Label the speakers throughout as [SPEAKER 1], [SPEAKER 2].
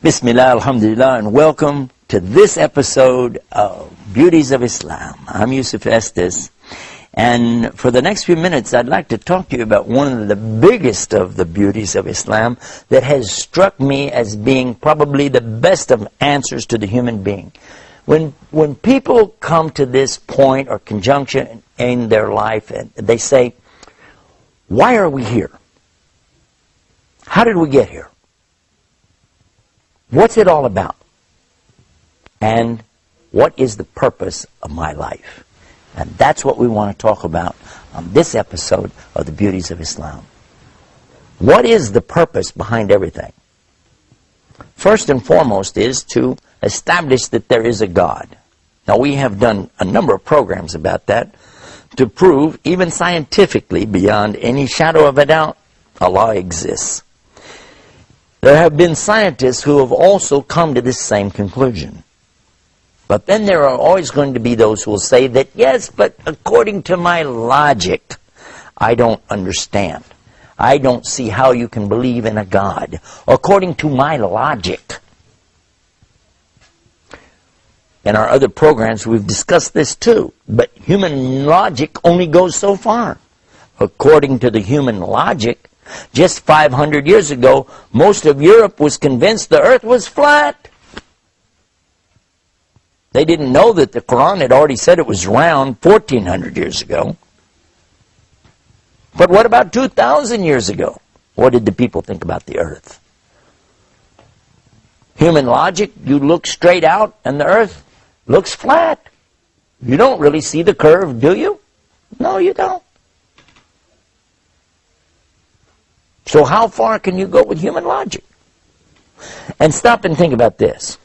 [SPEAKER 1] Bismillah, alhamdulillah, and welcome to this episode of Beauties of Islam. I'm Yusuf Estes, and for the next few minutes I'd like to talk to you about one of the biggest of the beauties of Islam that has struck me as being probably the best of answers to the human being. When people come to this point or conjunction in their life and they say, why are we here? How did we get here? What's it all about? And what is the purpose of my life? And that's what we want to talk about on this episode of the Beauties of Islam. What is the purpose behind everything? First and foremost is to establish that there is a God. Now, we have done a number of programs about that to prove, even scientifically, beyond any shadow of a doubt, Allah exists. There have been scientists who have also come to this same conclusion. But then there are always going to be those who will say that, yes, but according to my logic, I don't understand. I don't see how you can believe in a God. According to my logic. In our other programs, we've discussed this too. But human logic only goes so far. According to the human logic, just 500 years ago, most of Europe was convinced the earth was flat. They didn't know that the Quran had already said it was round 1400 years ago. But what about 2,000 years ago? What did the people think about the earth? Human logic, you look straight out and the earth looks flat. You don't really see the curve, do you? No, you don't. So how far can you go with human logic? And stop and think about this.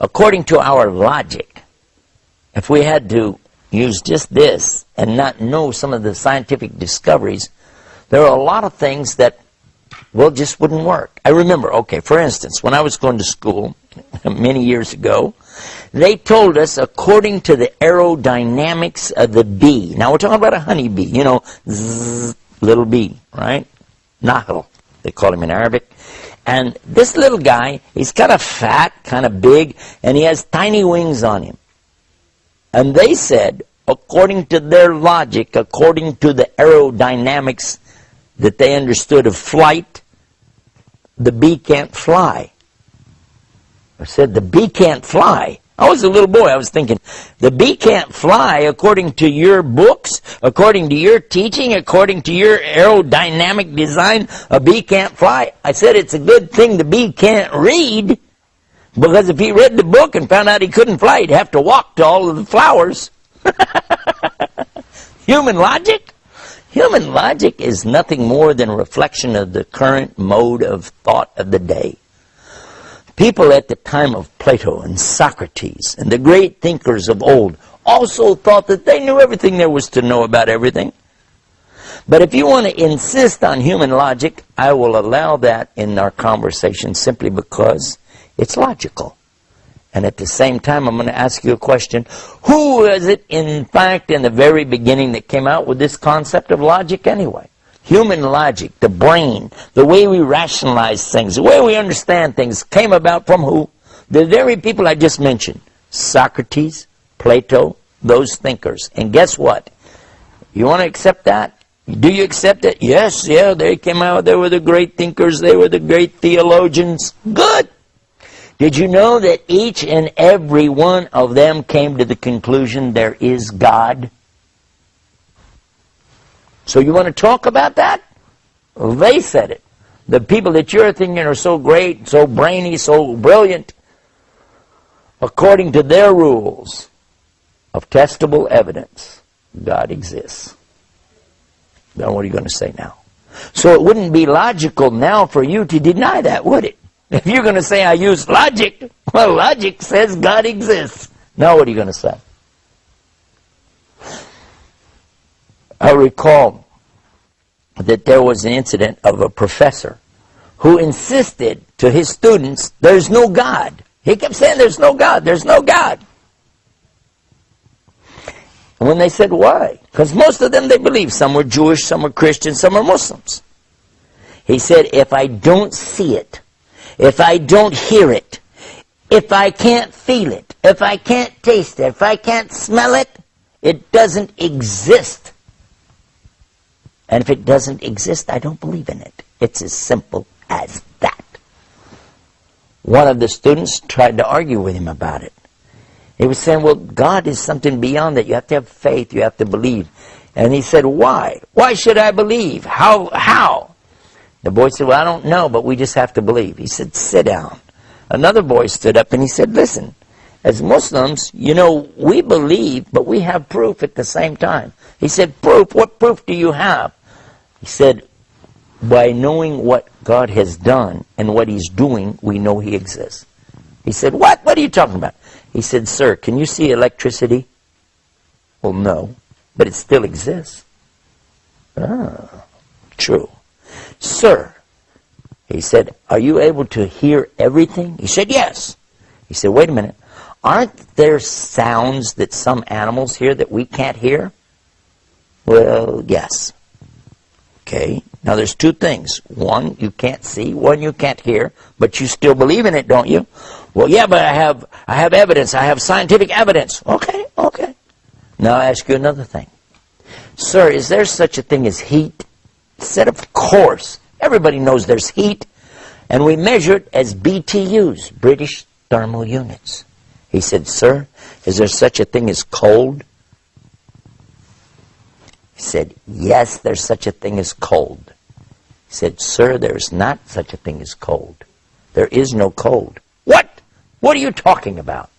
[SPEAKER 1] According to our logic, if we had to use just this and not know some of the scientific discoveries, there are a lot of things that, well, just wouldn't work. I remember, okay, for instance, when I was going to school many years ago, they told us according to the aerodynamics of the bee. Now we're talking about a honeybee, you know, zzz, little bee, right? Nahl, they call him in Arabic. And this little guy, he's kind of fat, kind of big, and he has tiny wings on him. And they said, according to their logic, according to the aerodynamics that they understood of flight, the bee can't fly. I said, the bee can't fly. I was a little boy. I was thinking, the bee can't fly according to your books, according to your teaching, according to your aerodynamic design. A bee can't fly. I said, it's a good thing the bee can't read, because if he read the book and found out he couldn't fly, he'd have to walk to all of the flowers. Human logic? Human logic is nothing more than a reflection of the current mode of thought of the day. People at the time of Plato and Socrates and the great thinkers of old also thought that they knew everything there was to know about everything. But if you want to insist on human logic, I will allow that in our conversation simply because it's logical. And at the same time, I'm going to ask you a question. Who was it, in fact, in the very beginning that came out with this concept of logic anyway? Human logic, the brain, the way we rationalize things, the way we understand things came about from who? The very people I just mentioned. Socrates, Plato, those thinkers. And guess what? You want to accept that? Do you accept it? Yes, yeah, they came out, they were the great thinkers, they were the great theologians. Good! Did you know that each and every one of them came to the conclusion there is God? So you want to talk about that? Well, they said it. The people that you're thinking are so great, so brainy, so brilliant, according to their rules of testable evidence, God exists. Now what are you going to say now? So it wouldn't be logical now for you to deny that, would it? If you're going to say I use logic, well, logic says God exists. Now what are you going to say? I recall that there was an incident of a professor who insisted to his students, there's no God. He kept saying, there's no God, there's no God. And when they said, why? Because most of them, they believed. Some were Jewish, some were Christian, some were Muslims. He said, if I don't see it, if I don't hear it, if I can't feel it, if I can't taste it, if I can't smell it, it doesn't exist. And if it doesn't exist, I don't believe in it. It's as simple as that. One of the students tried to argue with him about it. He was saying, well, God is something beyond that. You have to have faith. You have to believe. And he said, why? Why should I believe? How? The boy said, well, I don't know, but we just have to believe. He said, sit down. Another boy stood up and he said, listen, as Muslims, you know, we believe, but we have proof at the same time. He said, proof? What proof do you have? He said, by knowing what God has done and what He's doing, we know He exists. He said, what? What are you talking about? He said, sir, can you see electricity? Well, no, but it still exists. Ah, true. Sir, he said, are you able to hear everything? He said, yes. He said, wait a minute. Aren't there sounds that some animals hear that we can't hear? Well, yes. Okay, now there's two things. One, you can't see. One, you can't hear. But you still believe in it, don't you? Well, yeah, but I have evidence. I have scientific evidence. Okay. Now I ask you another thing. Sir, is there such a thing as heat? He said, of course. Everybody knows there's heat. And we measure it as BTUs, British Thermal Units. He said, sir, is there such a thing as cold? He said, yes, there's such a thing as cold. He said, sir, there's not such a thing as cold. There is no cold. What? What are you talking about?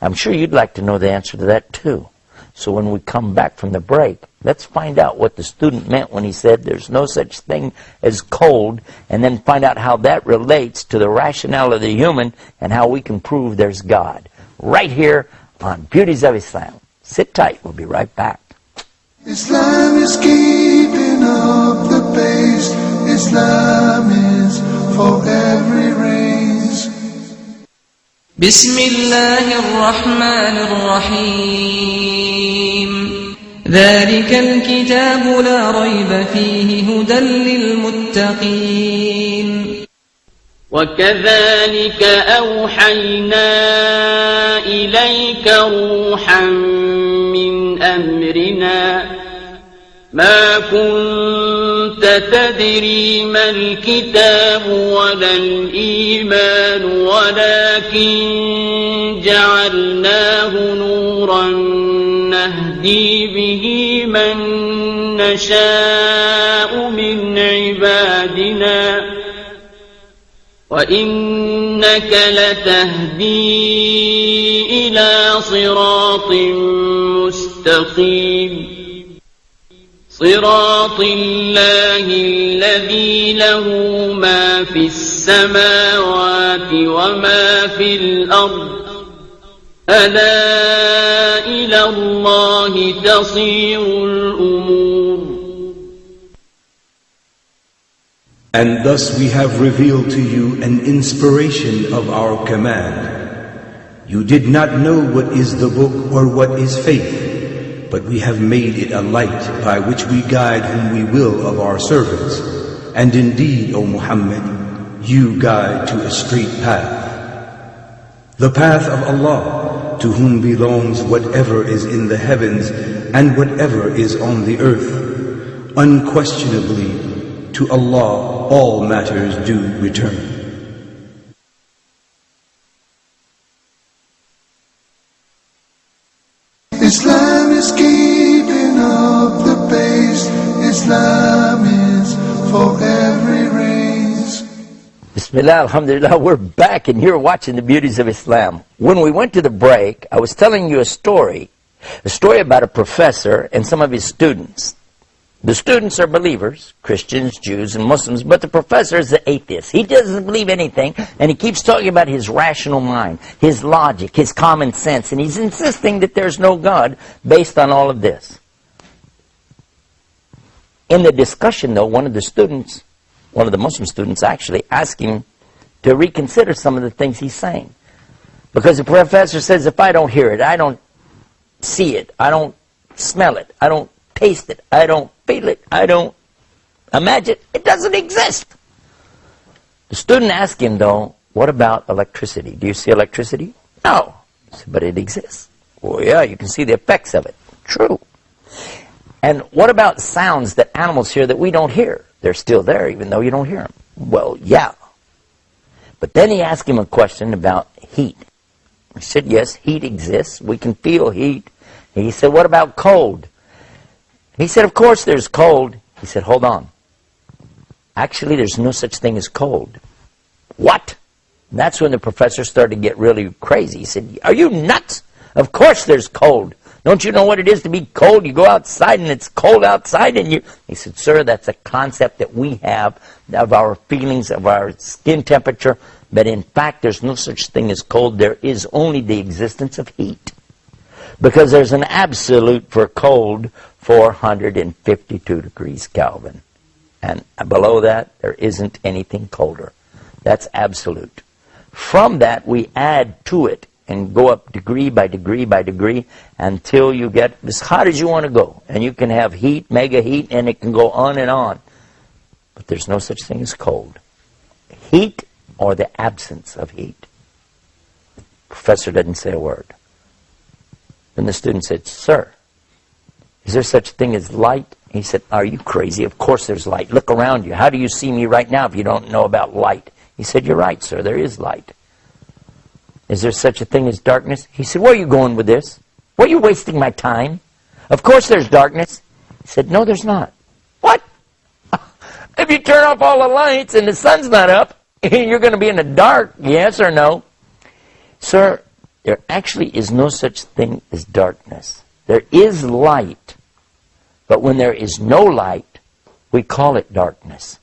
[SPEAKER 1] I'm sure you'd like to know the answer to that too. So when we come back from the break, let's find out what the student meant when he said there's no such thing as cold, and then find out how that relates to the rationale of the human and how we can prove there's God. Right here on Beauties of Islam. Sit tight. We'll be right back.
[SPEAKER 2] Islam is keeping up the pace. Islam is for every race.
[SPEAKER 3] بسم الله الرحمن الرحيم ذلك الكتاب لا ريب فيه هدى للمتقين
[SPEAKER 4] وكذلك أوحينا إليك روحا من أمرنا ما كنت تدري ما الكتاب ولا الإيمان ولكن جعلناه نورا نهدي به من نشاء من عبادنا وإنك لتهدي إلى صراط مستقيم صراط الله الذي له ما في السماوات وما في الأرض ألا إلى الله تصير الأمور.
[SPEAKER 5] And thus we have revealed to you an inspiration of our command. You did not know what is the book or what is faith, but we have made it a light by which we guide whom we will of our servants. And indeed, O Muhammad, you guide to a straight path. The path of Allah, to whom belongs whatever is in the heavens and whatever is on the earth. Unquestionably, to Allah all matters do return.
[SPEAKER 2] Islam is keeping up the pace. Islam is for every race.
[SPEAKER 1] Bismillah, alhamdulillah, we're back and you're watching the Beauties of Islam. When we went to the break, I was telling you a story about a professor and some of his students. The students are believers, Christians, Jews, and Muslims, but the professor is an atheist. He doesn't believe anything, and he keeps talking about his rational mind, his logic, his common sense, and he's insisting that there's no God based on all of this. In the discussion, though, one of the Muslim students actually asked him to reconsider some of the things he's saying. Because the professor says, if I don't hear it, I don't see it, I don't smell it, I don't taste it, I don't feel it, I don't imagine it, doesn't exist. The student asked him, though, what about electricity? Do you see electricity? No. He said, but it exists. Well, yeah, you can see the effects of it. True. And what about sounds that animals hear that we don't hear? They're still there, even though you don't hear them. Well, yeah. But then he asked him a question about heat. He said, yes, heat exists. We can feel heat. And he said, what about cold? He said, of course there's cold. He said, hold on. Actually, there's no such thing as cold. What? And that's when the professor started to get really crazy. He said, are you nuts? Of course there's cold. Don't you know what it is to be cold? You go outside and it's cold outside and you... He said, sir, that's a concept that we have of our feelings, of our skin temperature. But in fact, there's no such thing as cold. There is only the existence of heat. Because there's an absolute for cold, 452 degrees Kelvin. And below that, there isn't anything colder. That's absolute. From that, we add to it and go up degree by degree by degree until you get as hot as you want to go. And you can have heat, mega heat, and it can go on and on. But there's no such thing as cold. Heat or the absence of heat. Professor didn't say a word. Then the student said, sir, is there such a thing as light? He said, are you crazy? Of course there's light. Look around you. How do you see me right now if you don't know about light? He said, you're right, sir. There is light. Is there such a thing as darkness? He said, where are you going with this? Why are you wasting my time? Of course there's darkness. He said, no, there's not. What? If you turn off all the lights and the sun's not up, you're going to be in the dark, yes or no? Sir, there actually is no such thing as darkness. There is light. But when there is no light, we call it darkness.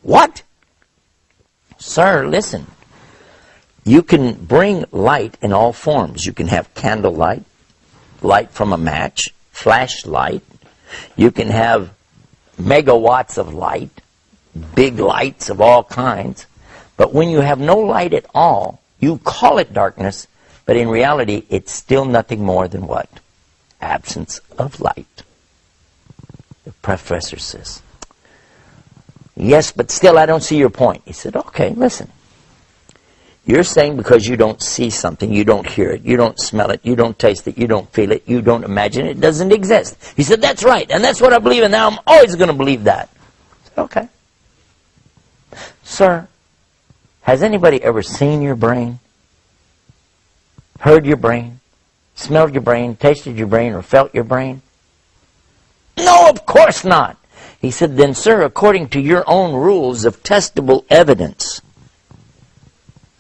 [SPEAKER 1] What? Sir, listen. You can bring light in all forms. You can have candlelight, light from a match, flashlight. You can have megawatts of light, big lights of all kinds. But when you have no light at all, you call it darkness, but in reality, it's still nothing more than what? Absence of light. The professor says, yes, but still I don't see your point. He said, okay, listen. You're saying because you don't see something, you don't hear it, you don't smell it, you don't taste it, you don't feel it, you don't imagine it, it doesn't exist. He said, that's right, and that's what I believe, and now I'm always going to believe that. I said, okay. Sir, has anybody ever seen your brain? Heard your brain? Smelled your brain? Tasted your brain? Or felt your brain? No, of course not. He said, then, sir, according to your own rules of testable evidence,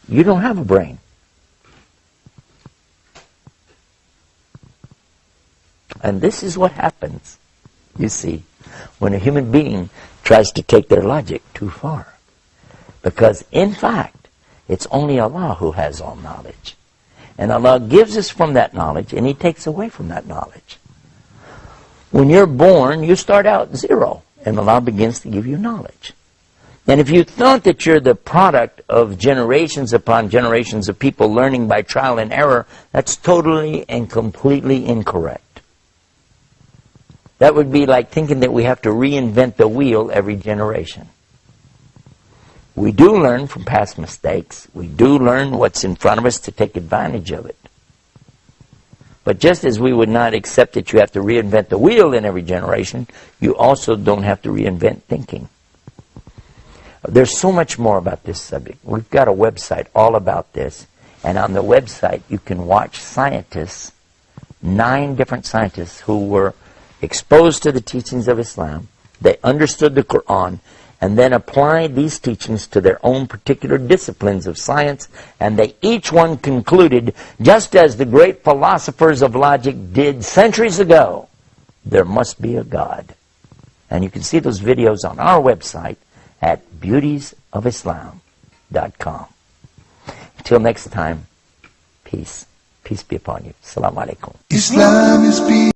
[SPEAKER 1] you don't have a brain. And this is what happens, you see, when a human being tries to take their logic too far. Because, in fact, it's only Allah who has all knowledge. And Allah gives us from that knowledge, and He takes away from that knowledge. When you're born, you start out zero, and Allah begins to give you knowledge. And if you thought that you're the product of generations upon generations of people learning by trial and error, that's totally and completely incorrect. That would be like thinking that we have to reinvent the wheel every generation. We do learn from past mistakes. We do learn what's in front of us to take advantage of it. But just as we would not accept that you have to reinvent the wheel in every generation, you also don't have to reinvent thinking. There's so much more about this subject. We've got a website all about this. And on the website, you can watch scientists, 9 different scientists who were exposed to the teachings of Islam. They understood the Quran and then applied these teachings to their own particular disciplines of science, and they each one concluded, just as the great philosophers of logic did centuries ago, there must be a God. And you can see those videos on our website at beautiesofislam.com. Until next time, peace. Peace be upon you. Assalamu alaikum.
[SPEAKER 2] Islam is peace.